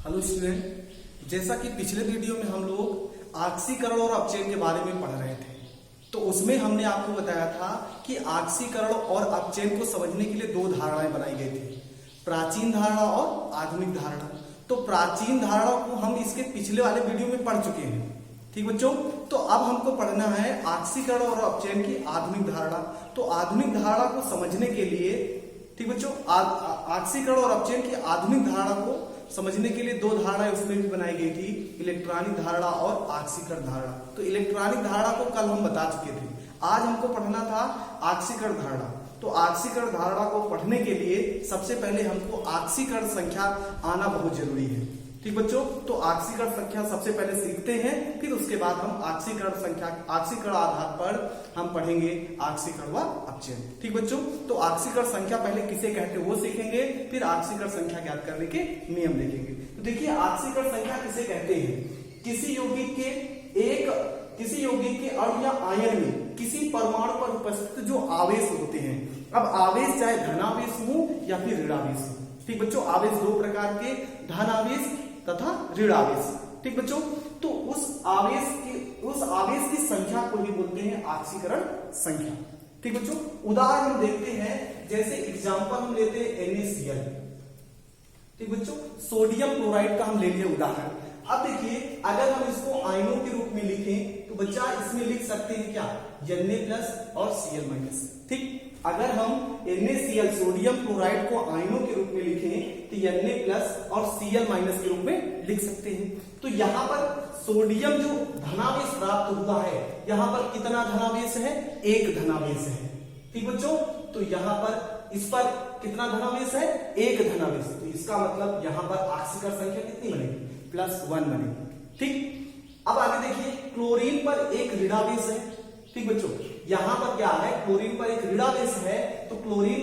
Hello student, जैसा कि पिछले वीडियो में हम लोग आक्सीकरण और अपचयन के बारे में पढ़ रहे थे, तो उसमें हमने आपको बताया था कि आक्सीकरण और अपचयन को समझने के लिए दो धारणाएं बनाई गई थी, प्राचीन धारणा और आधुनिक धारणा। तो प्राचीन धारणा को हम इसके पिछले वाले वीडियो में पढ़ चुके हैं, ठीक बच्चों। तो अब हमको पढ़ना है आक्सीकरण और अपचयन की आधुनिक धारणा। तो आधुनिक धारणा को समझने के लिए, ठीक बच्चों, आक्सीकरण और अपचयन की आधुनिक धारणा को समझने के लिए दो धारणाएं उसमें भी बनाई गई थी, इलेक्ट्रॉनिक धारणा और आक्सीकरण धारणा। तो इलेक्ट्रॉनिक धारणा को कल हम बता चुके थे, आज हमको पढ़ना था आक्सीकरण धारणा। तो आक्सीकरण धारणा को पढ़ने के लिए सबसे पहले हमको आक्सीकरण संख्या आना बहुत जरूरी है, ठीक बच्चों। तो आक्सीकरण संख्या सबसे पहले सीखते हैं, फिर उसके बाद हम आक्सीकरण संख्या, आक्सीकरण आधार पर हम पढ़ेंगे आक्सीकरण व अपचयन, ठीक बच्चों। तो आक्सीकरण संख्या पहले किसे कहते हैं वो सीखेंगे, फिर आक्सीकरण संख्या ज्ञात करने के नियम देखेंगे। तो देखिए, आक्सीकरण संख्या किसे कहते हैं? किसी यौगिक के अणु या आयन में किसी परमाणु पर उपस्थित जो आवेश होते हैं। अब आवेश चाहे धनावेश हो या फिर ऋणावेश हो, ठीक बच्चों। आवेश दो प्रकार के, धनावेश तथा ऋणावेश, ठीक बच्चों। तो उस आवेश की संख्या को ही बोलते हैं आक्सीकरण संख्या, ठीक बच्चों। उदाहरण हम देखते हैं, जैसे एग्जांपल हम लेते हैं NaCl, ठीक बच्चों। सोडियम क्लोराइड का हम ले लिए उदाहरण। अब देखिए, अगर हम इसको आयनों के रूप में लिखें तो बच्चा इसमें लिख सकते हैं क्या? Na+ और Cl-, ठीक। अगर हम NaCl सोडियम क्लोराइड को आयनों के रूप में लिखें तो Na+ और Cl- के रूप में लिख सकते हैं। तो यहाँ पर सोडियम जो धनावेश प्राप्त हुआ है, यहाँ पर कितना धनावेश है? एक धनावेश है, ठीक बच्चों। तो यहाँ पर इस पर कितना धनावेश है? एक धनावेश। तो इसका मतलब यहाँ पर आक्सीकरण संख्या कितनी बनेगी? +1 बनेगी, ठीक। अब आगे देखिए, क्लोरीन पर एक ऋणावेश है, ठीक बच्चों। यहां पर क्या है? क्लोरीन पर एक ऋणावेश है, तो क्लोरीन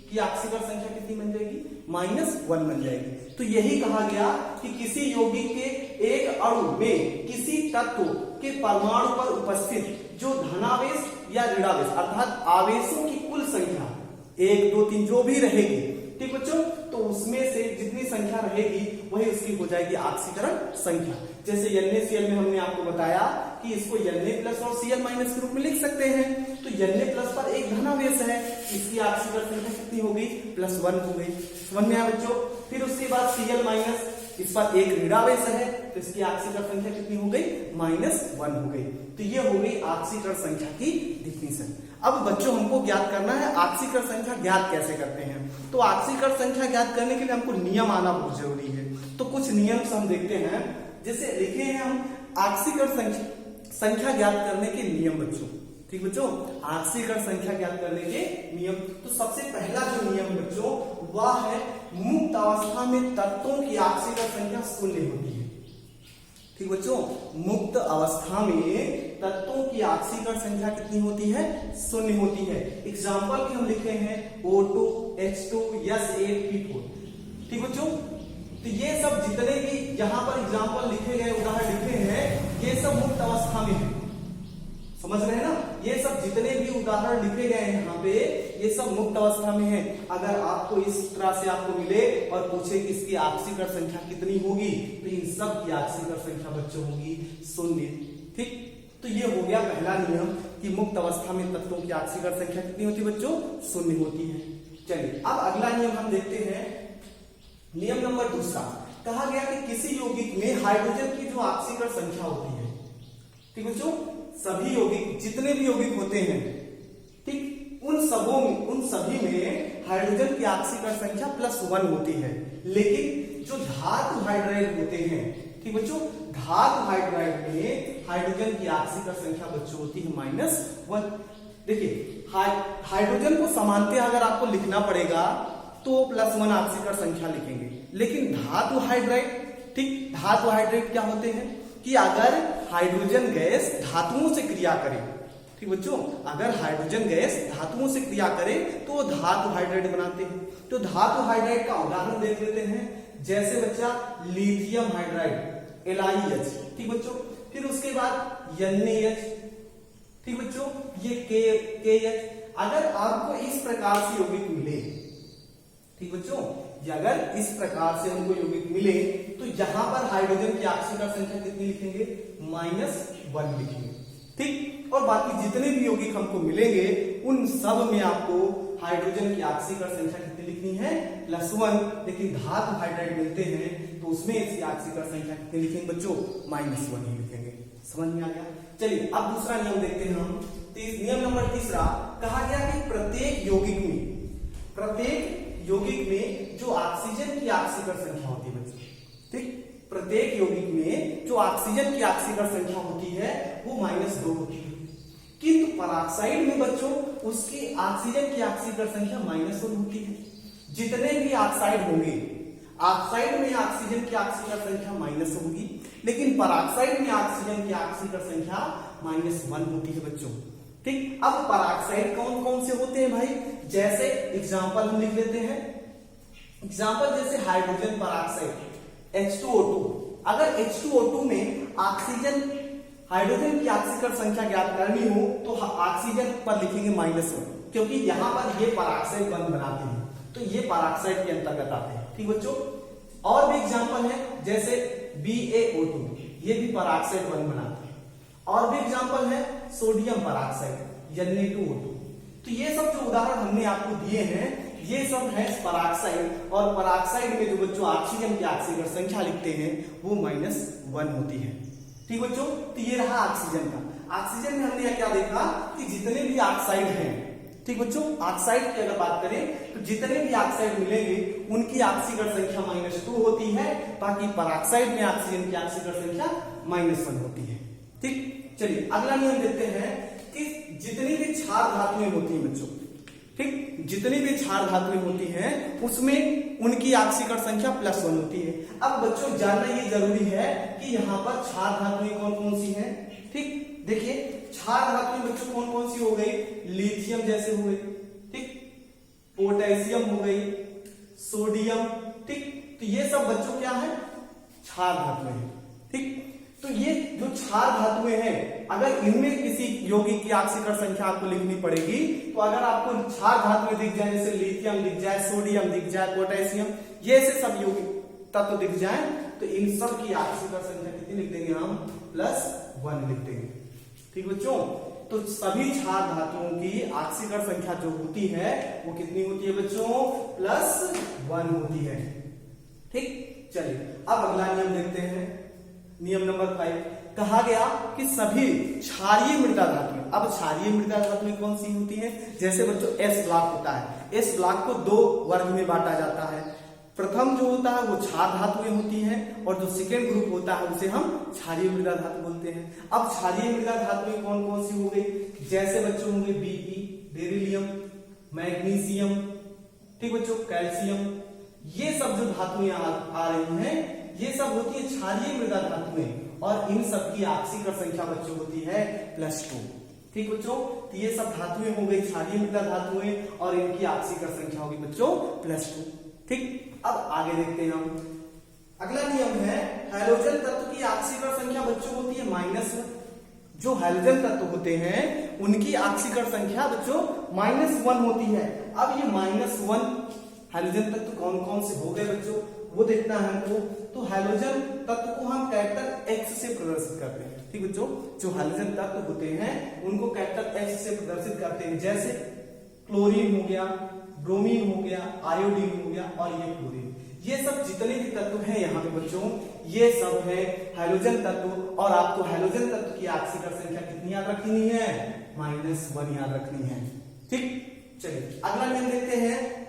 की आक्सीकरण संख्या कितनी बन जाएगी? -1 बन जाएगी। तो यही कहा गया कि किसी यौगिक के एक अणु में किसी तत्व के परमाणु पर उपस्थित जो धनावेश या ऋणावेश अर्थात आवेशों की कुल संख्या 1, 2, 3 जो भी रहेगी, ठीक बच्चों, तो उसमें से जितनी संख्या रहेगी वही उसकी हो जाएगी आक्सीकरण संख्या। जैसे NaCl में हमने आपको बताया कि इसको Na+ और Cl- के रूप में लिख सकते हैं। तो Na+ पर एक धनावेश है, इसकी आक्सीकरण संख्या कितनी हो गई? +1 हो गई। समझ में आया बच्चों? फिर उसके बाद Cl-, इस पर एक ऋणावेश है, तो इसकी आक्सीकरण संख्या कितनी हो गई? -1 हो गई। तो ये हो गई आक्सीकरण संख्या की डिफिनीशन। अब बच्चों, हमको ज्ञात करना है आक्सीकरण संख्या ज्ञात कैसे करते हैं। तो आक्सीकरण संख्या ज्ञात करने के लिए हमको नियम आना बहुत जरूरी है। तो कुछ नियम से हम देखते हैं, जैसे लिखे हैं हम आक्सीकरण संख्या ज्ञात करने के नियम बच्चों, ठीक बच्चों। आक्सीकरण संख्या ज्ञात करने के नियम, तो सबसे पहला जो नियम बच्चों वह है, मुक्त अवस्था में तत्वों की आक्सीकरण संख्या 0 होती है, ठीक बच्चों। मुक्त अवस्था में तत्वों की आक्सीकरण संख्या कितनी होती है? 0 होती है। एग्जाम्पल भी हम लिखे हैं O2, H2, S8P4, ठीक बच्चों। तो ये सब जितने भी यहाँ पर एग्जाम्पल लिखे गए, उदाहरण लिखे हैं, ये सब मुक्त अवस्था में है, समझ रहे हैं ना। ये सब जितने भी उदाहरण लिखे गए हैं यहाँ पे, ये सब मुक्त अवस्था में है। अगर आपको इस तरह से आपको मिले और पूछे कि इसकी आक्सीकरण संख्या कितनी होगी, तो इन सब की आक्सीकरण संख्या बच्चों होगी 0, ठीक। तो ये हो गया पहला नियम कि मुक्त अवस्था में तत्वों की आक्सीकरण संख्या कितनी होती है बच्चों? 0 होती है। चलिए, अब अगला नियम हम देखते हैं। नियम नंबर 2 कहा गया कि किसी यौगिक में हाइड्रोजन की जो आक्सीकरण संख्या होती है, ठीक बच्चों, सभी यौगिक, जितने भी यौगिक होते हैं, ठीक, उन सभी में हाइड्रोजन की आक्सीकरण संख्या +1 होती है। लेकिन जो धातु हाइड्राइड होते हैं, ठीक बच्चों, धातु हाइड्राइड में हाइड्रोजन की आक्सीकरण संख्या बच्चों होती है -1। देखिए, हाइड्रोजन को समानते अगर आपको लिखना पड़ेगा तो +1 आक्सीकरण संख्या लिखेंगे। लेकिन धातु हाइड्राइड, ठीक, धातु हाइड्राइड क्या होते हैं कि अगर हाइड्रोजन गैस धातुओं से क्रिया करे, ठीक बच्चों, अगर हाइड्रोजन गैस धातुओं से क्रिया करे तो वो धातु हाइड्राइड बनाते हैं। तो धातु हाइड्राइड का उदाहरण देख लेते हैं, जैसे बच्चा लिथियम हाइड्राइड LiH, ठीक बच्चों। फिर उसके बाद NaH, ठीक बच्चों, ये KH। अगर आपको इस प्रकार से यौगिक मिले, ठीक बच्चों, ये अगर इस प्रकार से हमको यौगिक मिले तो यहाँ पर हाइड्रोजन की ऑक्सीकरण संख्या कितनी लिखेंगे, -1 लिखेंगे। ठीक, और बाकी जितने भी यौगिक हमको मिलेंगे उन सब में आपको हाइड्रोजन की ऑक्सीकरण संख्या कितनी लिखनी है, +1। लेकिन धातु हाइड्राइड मिलते हैं तो उसमें इसकी ऑक्सीकरण संख्या कितनी लिखेंगे बच्चों, -1 ही लिखेंगे। समझ में आ गया। चलिए अब दूसरा नियम देखते हैं हम। नियम नंबर तीसरा, कहा गया कि प्रत्येक यौगिक में जो ऑक्सीजन की ऑक्सीकरण संख्या होती है बच्चों, ठीक, प्रत्येक यौगिक में जो ऑक्सीजन की ऑक्सीकरण संख्या होती है वो -2 होती है। किंतु पेरोक्साइड में बच्चों उसकी ऑक्सीजन की ऑक्सीकरण संख्या -1 होती है। जितने भी ऑक्साइड होंगे, ऑक्साइड में ऑक्सीजन की ऑक्सीकरण संख्या माइनस होगी, लेकिन पेरोक्साइड में ऑक्सीजन की ऑक्सीकरण संख्या -1 होती है बच्चों। ठीक, अब पेरोक्साइड कौन कौन से होते हैं भाई, जैसे एग्जांपल हम लिख लेते हैं। एग्जांपल जैसे हाइड्रोजन पेरोक्साइड H2O2, अगर H2O2 में ऑक्सीजन हाइड्रोजन की ऑक्सीकरण संख्या ज्ञात करनी हो तो ऑक्सीजन पर लिखेंगे -1, क्योंकि यहां पर ये पेरोक्साइड बंद बनाते हैं तो ये पेरोक्साइड के अंतर्गत आते हैं। ठीक बच्चों, और भी एग्जांपल है जैसे BaO2, ये भी पेरोक्साइड बंद बनाते हैं। और भी एग्जांपल है सोडियम पेरोक्साइड Na2O2। तो ये सब जो उदाहरण हमने आपको दिए हैं ये सब है पेरोक्साइड, और पेरोक्साइड में जो बच्चों ऑक्सीजन की ऑक्सीकरण संख्या लिखते हैं वो -1 होती है। ठीक बच्चों, तो ये रहा ऑक्सीजन का। ऑक्सीजन में हमने क्या देखा कि जितने भी ऑक्साइड हैं, ठीक बच्चों, ऑक्साइड की अगर बात करें तो जितने भी ऑक्साइड मिलेंगे उनकी ऑक्सीकरण संख्या -2 होती है, बाकी पेरोक्साइड में ऑक्सीजन की ऑक्सीकरण संख्या -1 होती है। ठीक, चलिए अगला नियम देखते हैं कि जितनी भी क्षार धातुएं होती हैं बच्चों, ठीक, जितनी भी क्षार धातुएं होती हैं उसमें उनकी ऑक्सीकरण संख्या +1 होती है। अब बच्चों जानना ये जरूरी है कि यहाँ पर क्षार धातुएं कौन कौन सी हैं। ठीक, देखिए क्षार धातुएं बच्चों कौन कौन सी हो गई, लिथियम जैसे हो गई, ठीक, पोटेशियम हो गई, सोडियम, ठीक, तो ये सब बच्चों क्या है, क्षार धातुएं। ठीक, तो ये जो क्षार धातुएं हैं अगर इनमें किसी यौगिक की ऑक्सीकरण संख्या आपको लिखनी पड़ेगी तो अगर आपको क्षार धातुएं दिख जाए, जैसे लिथियम दिख जाए, सोडियम दिख जाए, पोटेशियम, ये से सब यौगिक तत्व दिख जाए तो इन सब की ऑक्सीकरण संख्या कितनी लिख देंगे हम, +1 लिख देंगे। ठीक बच्चों, तो सभी क्षार धातुओं की ऑक्सीकरण संख्या जो होती है वो कितनी होती है बच्चों, +1 होती है। ठीक, चलिए अब अगला नियम देखते हैं। नियम नंबर 5, कहा गया कि सभी क्षारीय मृदा धातुएं, अब क्षारीय मृदा धातुएं कौन सी होती हैं, जैसे बच्चों S ब्लॉक होता है। S ब्लॉक को 2 वर्ग में बांटा जाता है। प्रथम जो होता है वो क्षार धातुएं होती हैं और जो सेकेंड ग्रुप होता है उसे हम क्षारीय मृदा धातु बोलते हैं। अब क्षारीय मृदा धातुएं कौन कौन सी हो गई, जैसे बच्चों होंगे Be, बेरिलियम, मैग्नीशियम, ठीक बच्चों, कैल्शियम, ये सब जो धातुएं आ रही हैं ये सब होती है क्षारीय मृदा धातुएं और इन सब की ऑक्सीकरण संख्या बच्चों होती है +2। ठीक बच्चों, तो ये सब धातुएं हो गई क्षारीय मृदा धातुएं और इनकी ऑक्सीकरण संख्या होगी बच्चों +2। ठीक, अब आगे देखते हैं हम। अगला नियम है हैलोजन तत्व की ऑक्सीकरण संख्या बच्चों होती है -1। जो हैलोजन तत्व होते हैं उनकी ऑक्सीकरण संख्या बच्चों -1 होती है। अब ये -1 हैलोजन तत्व कौन कौन से हो गए बच्चों वो देखना है हमको। तो हैलोजन तत्व को हम कैरेक्टर X से प्रदर्शित करते हैं। ठीक बच्चों, जो हैलोजन तत्व होते हैं उनको कैरेक्टर X से प्रदर्शित करते हैं, जैसे क्लोरीन हो गया, ब्रोमीन हो गया, आयोडीन हो गया और ये क्लोरीन, ये सब जितने भी तत्व हैं यहाँ पे बच्चों ये सब है हैलोजन तत्व। और आपको हैलोजन तत्व की ऑक्सीकरण संख्या कितनी याद रखनी है, -1 याद रखनी है। ठीक, चलिए अगला नियम देखते हैं।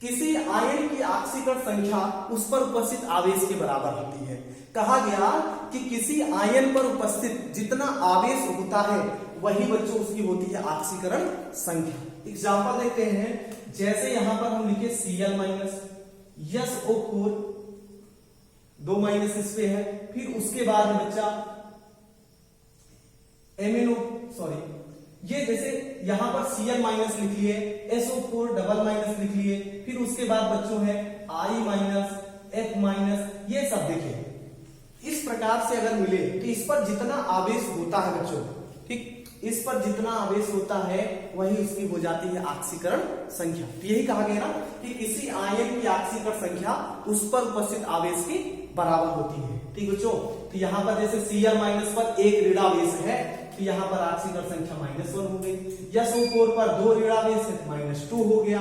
किसी आयन की ऑक्सीकरण संख्या उस पर उपस्थित आवेश के बराबर होती है। कहा गया कि किसी आयन पर उपस्थित जितना आवेश होता है वही बच्चों उसकी होती है ऑक्सीकरण संख्या। एग्जांपल देखते हैं, जैसे यहां पर हम लिखे Cl- SO4, 2 माइनस इस पे है, फिर उसके बाद बच्चा ये जैसे यहां पर Cl- लिख लिए, SO4 डबल माइनस लिख लिए, फिर उसके बाद बच्चों है I-, F-, ये सब देखिए। इस प्रकार से अगर मिले तो इस पर जितना आवेश होता है बच्चों, ठीक, इस पर जितना आवेश होता है वही उसकी हो जाती है आक्सीकरण संख्या। तो यही कहा गया ना कि किसी आयन की आक्सीकरण संख्या उस पर उपस्थित आवेश के बराबर होती है। ठीक बच्चों, तो यहाँ पर जैसे Cl माइनस पर एक ऋणावेश है तो यहाँ पर आक्सीकरण संख्या -1 हो गई। SO4 पर 2 ऋणावेश है तो -2 हो गया।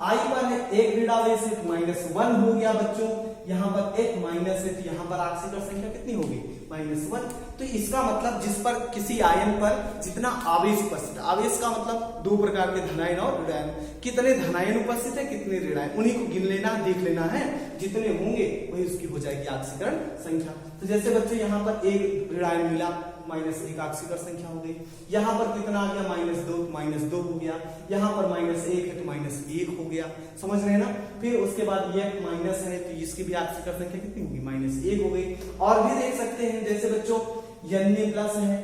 I पर है एक ऋणावेश है तो -1 हो गया बच्चों। यहाँ पर एक माइनस है तो यहाँ पर आक्सीकरण संख्या कितनी होगी? -1। तो इसका मतलब जिस पर किसी आयन पर जितना आवेश उपस्थित, आवेश का मतलब दो प्रकार के धनायन और ऋणायन, कितने धनायन उपस्थित है कितने ऋणायन, उन्हीं को गिन लेना, देख लेना है, जितने होंगे वही उसकी हो जाएगी आक्सीकरण संख्या। तो जैसे बच्चों यहाँ पर एक ऋणायन मिला -1 आक्सीकरण संख्या हो गई। यहाँ पर कितना आ गया? -2 -2 हो गया। यहाँ पर -1 है तो -1 हो गया। समझ रहे हैं ना? फिर उसके बाद ये माइनस है तो इसकी भी आक्सीकरण संख्या कितनी होगी? -1 हो गई। और भी देख सकते हैं जैसे बच्चों N प्लस है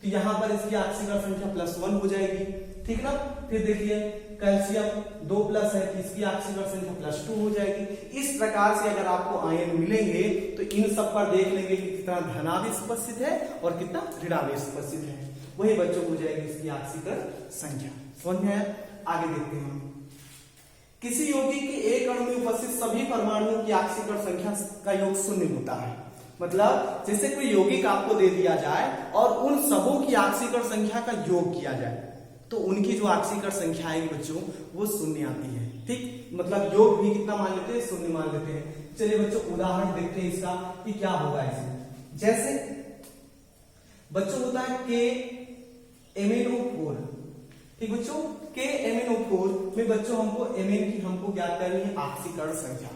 तो यहाँ पर इसकी आक्सीकरण संख्या +1 हो जाएगी। ठीक ना? फिर देखिए कैल्शियम 2 प्लस है तो इसकी आक्सीकरण संख्या +2 हो जाएगी। इस प्रकार से अगर आपको आयन मिलेंगे तो इन सब पर देख लेंगे कि कितना धनावेश उपस्थित है और कितना ऋणावेश उपस्थित है, वही बच्चों हो जाएगी इसकी आक्सीकरण संख्या। समझ में आया? आगे देखते हैं हम। किसी यौगिक के एक अणु में उपस्थित सभी परमाणुओं की आक्सीकरण संख्या का योग 0 होता है। मतलब जैसे कोई यौगिक आपको दे दिया जाए और उन सबों की आक्सीकरण संख्या का योग किया जाए तो उनकी जो आक्सीकरण संख्या आएगी बच्चों वो 0 आती है। ठीक, मतलब योग भी कितना मान लेते हैं? 0 मान लेते हैं। चलिए बच्चों उदाहरण देखते हैं इसका कि क्या होगा इसमें। जैसे बच्चों होता है KMnO4। ठीक बच्चों, KMnO4 में बच्चों हमको Mn की हमको ज्ञात करनी है आक्सीकरण संख्या।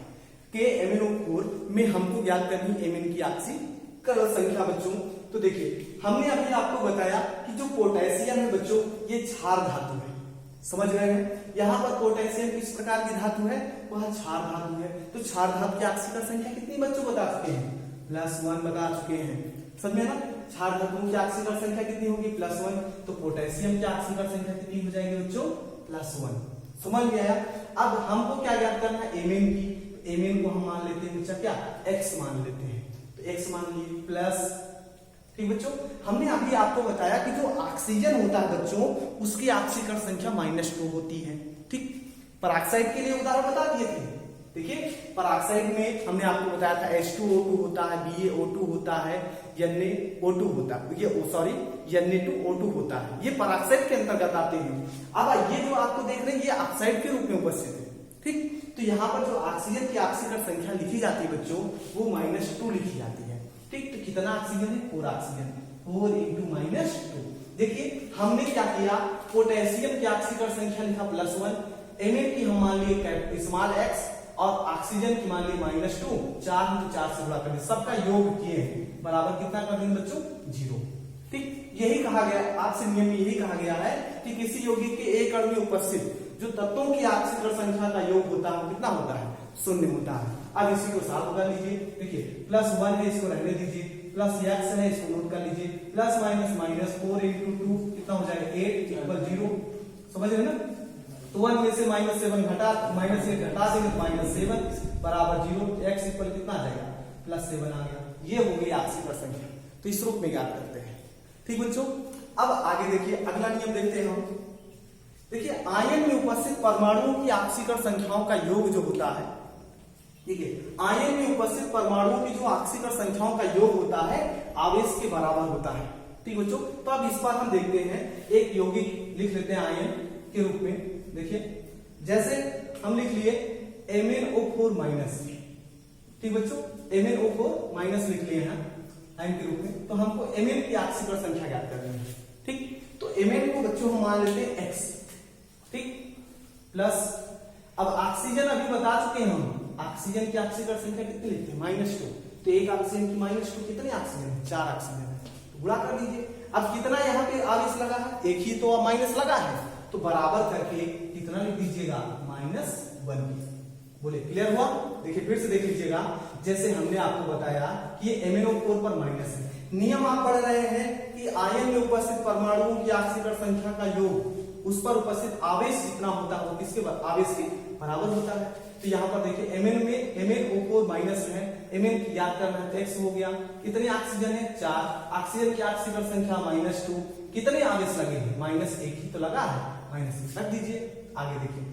KMnO4 में हमको ज्ञात करनी है Mn की आक्सीकरण संख्या बच्चों। तो देखिए हमने अभी आपको बताया कि जो पोटेशियम है बच्चों ये क्षार धातु है। समझ रहे हैं? यहाँ पर पोटेशियम किस प्रकार की धातु है? वह क्षार धातु है। तो क्षार धातु की आक्सीकरण संख्या कितनी बच्चों बता चुके हैं? +1 बता चुके हैं। समझ में ना? क्षार धातुओं की आक्सीकरण संख्या कितनी होगी? +1। तो पोटेशियम की आक्सीकरण संख्या कितनी हो जाएगी बच्चों? +1। समझ में आया? अब हमको क्या ज्ञात करना है? Mn की। Mn को हम मान लेते हैं बच्चा क्या? X मान लेते हैं। तो X मान लिए प्लस। ठीक बच्चों, हमने अभी आपको बताया कि जो ऑक्सीजन होता है बच्चों उसकी आक्सीकरण संख्या -2 होती है। ठीक, पराक्साइड के लिए उदाहरण बता दिए थे। देखिए पराक्साइड में हमने आपको बताया था H2O2 होता है, BaO2 होता है, Na2 होता है, ये सॉरी Na2O2 होता है। ये पराक्साइड के अंतर्गत आते हैं। अब ये जो आपको देख रहे हैं ये ऑक्साइड के रूप में उपस्थित है। ठीक, तो यहाँ पर जो ऑक्सीजन की आक्सीकरण संख्या लिखी जाती है बच्चों वो -2 लिखी जाती है। ठीक, तो कितना ऑक्सीजन है? 4 ऑक्सीजन। 4 × -2। देखिए हमने क्या किया? पोटेशियम की आक्सीकरण संख्या लिखा +1, Mn की हम मान लिए स्मॉल x और ऑक्सीजन की मान लिए -2। 4 × 4 से गुणा कर दिया, सबका योग किए बराबर कितना कर देंगे बच्चों? 0। ठीक, यही कहा गया आपसे नियम में यही कहा गया है कि किसी यौगिक के एक अणु में उपस्थित जो तत्वों की आक्सीकरण संख्या का योग होता है कितना होता है? 0 होता है। अब इसी को साफ कर लीजिए। देखिए +1 है इसको रहने दीजिए, +x है इसको नोट कर लीजिए, +- -4 × 2 कितना हो जाएगा? 8 0। समझ रहे ना? तो 1 में से -7 घटा -8 घटा देंगे तो -7 बराबर 0। x इक्वल कितना आ जाएगा? +7 आ गया। ये हो गई आक्सीकरण संख्या। तो इस रूप में याद करते हैं। ठीक बच्चों, अब आगे देखिए अगला नियम देखते हैं हम। देखिए आयन में उपस्थित परमाणुओं की आक्सीकरण संख्याओं का योग जो होता है, ठीक है, आयन में उपस्थित परमाणुओं की जो आक्सीकरण संख्याओं का योग होता है आवेश के बराबर होता है। ठीक बच्चों, तो अब इस बार हम देखते हैं एक यौगिक लिख लेते हैं आयन के रूप में। देखिए जैसे हम लिख लिए MnO4-। ठीक बच्चों, MnO4- लिख लिए हैं आयन के रूप में। तो हमको Mn की आक्सीकरण संख्या ज्ञात करनी है। ठीक, तो Mn को बच्चों हम मान लेते हैं x। ठीक, प्लस अब ऑक्सीजन अभी बता चुके हैं हम, ऑक्सीजन की आक्सीकरण संख्या कितनी लिखते हैं? -2। तो एक ऑक्सीजन की -2 कितने ऑक्सीजन है? 4 ऑक्सीजन है। तो गुणा कर दीजिए। अब कितना यहाँ पे आवेश लगा है? एक ही तो माइनस लगा है, तो बराबर करके कितना लिख दीजिएगा? -1। बोले क्लियर हुआ? देखिए फिर से देख लीजिएगा, जैसे हमने आपको बताया कि ये MnO4 पर माइनस है। नियम आप पढ़ रहे हैं कि आयन में उपस्थित परमाणुओं की आक्सीकरण संख्या का योग उस पर उपस्थित आवेश जितना होता है वो किसके आवेश के बराबर होता है। तो यहाँ पर देखिए MnO4 माइनस है, Mn की याद करना है तो x हो गया। कितने ऑक्सीजन है 4, ऑक्सीजन की ऑक्सीजन संख्या -2, कितने आवेश लगे हैं -1 ही तो लगा है, -1 रख दीजिए। आगे देखिए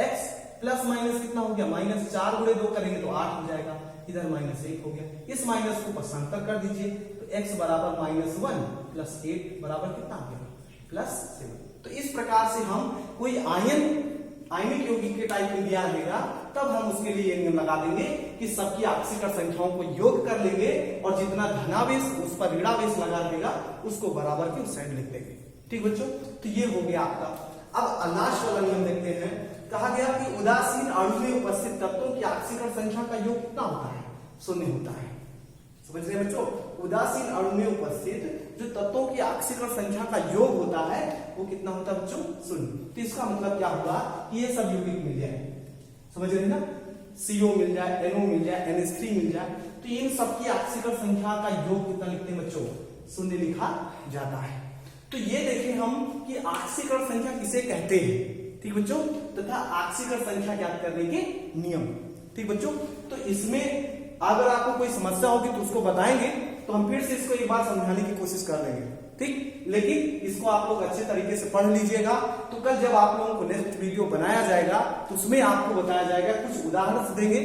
x प्लस माइनस कितना हो गया, -4 गुणे 2 करेंगे तो 8 हो जाएगा, इधर -1 हो गया। इस माइनस को पक्षांतर कर दीजिए तो x बराबर -1 प्लस 8 बराबर कितना आ गया +7। तो इस प्रकार से हम कोई आयनिक यौगिक के टाइप में दिया रहेगा तब हम उसके लिए ये नियम लगा देंगे कि सबकी ऑक्सीकरण संख्याओं को योग कर लेंगे और जितना धनावेश उस पर ऋणावेश लगा रहेगा उसको बराबर की उस साइड लिख देंगे। ठीक बच्चों, तो ये हो गया आपका। अब लास्ट वाला नियम देखते हैं। कहा गया कि उदासीन अणु में उपस्थित तत्वों की ऑक्सीकरण संख्या का योग कितना होता है, 0 होता है। समझ रहे बच्चों, उदासीन अणु में उपस्थित जो तत्वों की ऑक्सीकरण संख्या का योग होता है वो कितना होता है बच्चों, 0। तो इसका मतलब क्या हुआ कि ये सब यौगिक मिल जाए, समझ रहे ना, CO मिल जाए, NO मिल जाए, NH3 मिल जाए, तो इन सबकी ऑक्सीकरण संख्या का योग कितना लिखते हैं बच्चों, 0 लिखा जाता है। तो ये देखें हम कि ऑक्सीकरण संख्या किसे कहते हैं, ठीक बच्चों, तथा ऑक्सीकरण संख्या ज्ञात करने के नियम। ठीक बच्चों, तो इसमें अगर आपको कोई समस्या होगी तो उसको बताएंगे, तो हम फिर से इसको एक बार समझाने की कोशिश कर लेंगे। ठीक, लेकिन इसको आप लोग अच्छे तरीके से पढ़ लीजिएगा, तो कल जब आप लोगों को नेक्स्ट वीडियो बनाया जाएगा तो उसमें आपको बताया जाएगा, कुछ उदाहरण देंगे,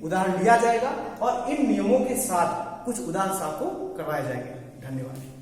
उदाहरण लिया जाएगा और इन नियमों के साथ कुछ उदाहरण आपको करवाए जाएंगे। धन्यवाद।